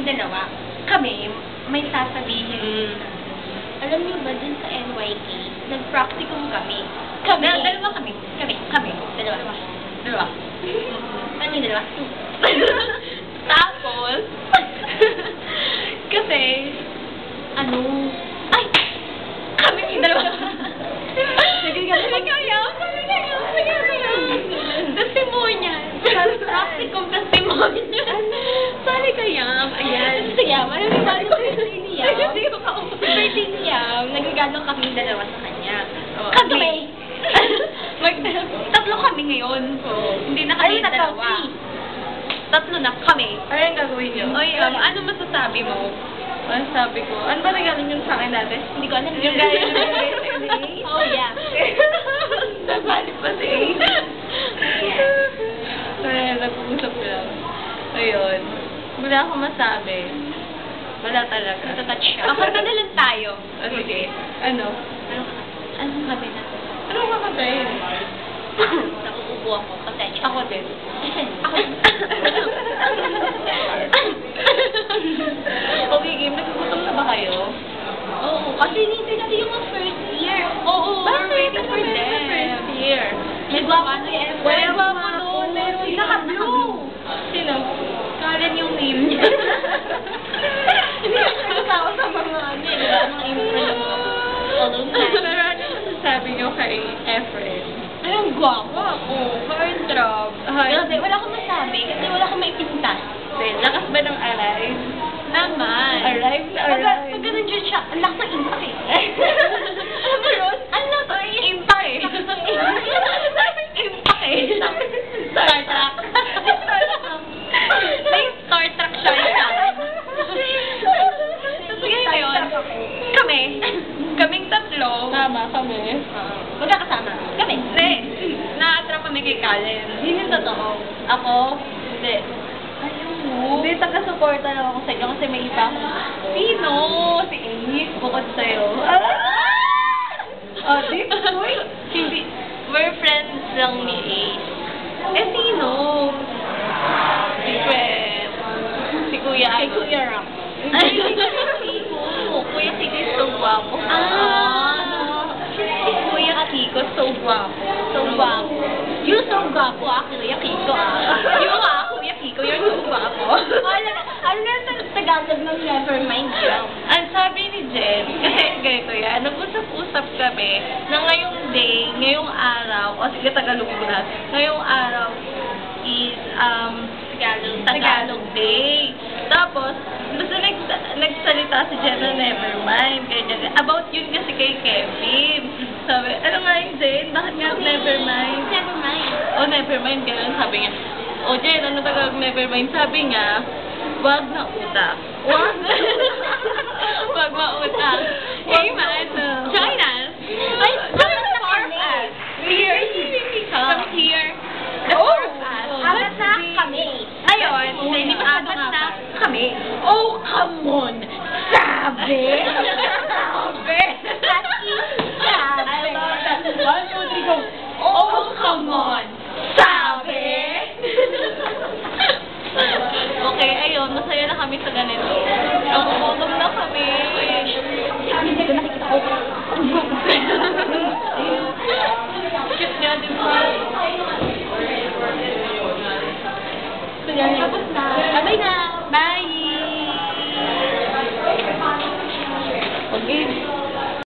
dalawa. Kami, may sasabihin. Alam niyo ba, dun sa NYK, nag-practicum kami. Dalawa kami. Dalawa. Ano yung dalawa? Tapos, kasi, kami yung dalawa. Sige kaya. Testimonial. Practicum testimonial. Sorry kaya. Ayan. Sige, maraming balik ko si birthday niya. Nagregalo kaming dalawa sa kanya. Kami. Tatlo kami ngayon. Hindi na kami dalawa. Tatlo na kami. Ano yung gagawin niyo? Oy, ano masasabi mo? Ano sabi ko? Ano ba nagaling yun sa akin dati? Hindi ko alam. Yung gaya na nagaling Oh, yeah. Nabalik pa si Kaya nag-uusap lang. Ayun. Wala akong masabi. Wala talaga. Natatouch siya. Kakanta na lang tayo. Sige. Ano? Anong kami na? Ano kakatayin? Nakukubo ako. Pasensya. Ako din. Ako din. Okay, game. Nagkukutom na ba kayo? Oo, kasi hindi natin yung first year. Oo, Bakit? we're waiting for Ano them. first year? May guwapo si Efren. Wala ba ako doon? Meron Sino ka blue? Sino? Karen yung name niya. Hindi ako nagkawa sa mga mga intro ng Pero ano masasabi niyo kay Efren? Anong guwapo ako. Heartthrob. Hi. Kasi wala akong masabi. Kasi wala akong maipintas. Lakas ba ng arrive? Naman. Arrive na arrive. Pag ganun dyan siya, ang lakas ng impact eh. Alam mo yun? Ano to? Impact eh. Impact eh. Star Trek. Like Star Trek siya yung akin. Sige ngayon. Kaming tatlo. Tama kami. Magkakasama. Kami. Hindi. Na-attract kami kay Kalen. Hindi totoo. Ako? Hindi. Hindi, taga-suporta lang ako sa inyo kasi may iba akong gusto. Sino? Si Amy, bukod sa'yo. Di? Uy? Hindi. We're friends lang ni Ace. Sino? Si Fred. Si Kuya. Kay Kuya Rock. Ay, Kiko. Kuya Kiko is so guwapo. Si Kuya Kiko, so guwapo. So guwapo. You so guwapo Kuya Kiko You Kuya Kiko, you're so guwapo. Ano na sa Tagalog ng Nevermind lang? Ang sabi ni Jen, kasi ganito yan, nag-usap-usap kami na ngayong day, ngayong araw, o sige Tagalog mo na, ngayong araw is Tagalog Day. Tapos, basta nagsalita si Jen na Nevermind, ganyan. About yun kasi kay Kevin. Sabi, ano nga yung Jen? Bakit nga Nevermind? Nevermind. Nevermind, ganyan. Sabi niya, Jen, ano Tagalog Nevermind? Sabi niya, wag na utak. Wag mautak. Amen. Join us. Ay, join us for us. Here. Come here. The four of us. Apat na kami. Ngayon, Hindi apat na kami. Oh, come on. Sabi. Sabi. Sabi. I love that. 1, 2, 3, go. Oh, come on. Sabi. Okay, ayun. Masaya na kami sa ganito. Nagugutom na kami. Hindi ko nakikita ko. Cute nga, di ba? Tapos na. Bye na. Bye! Okay.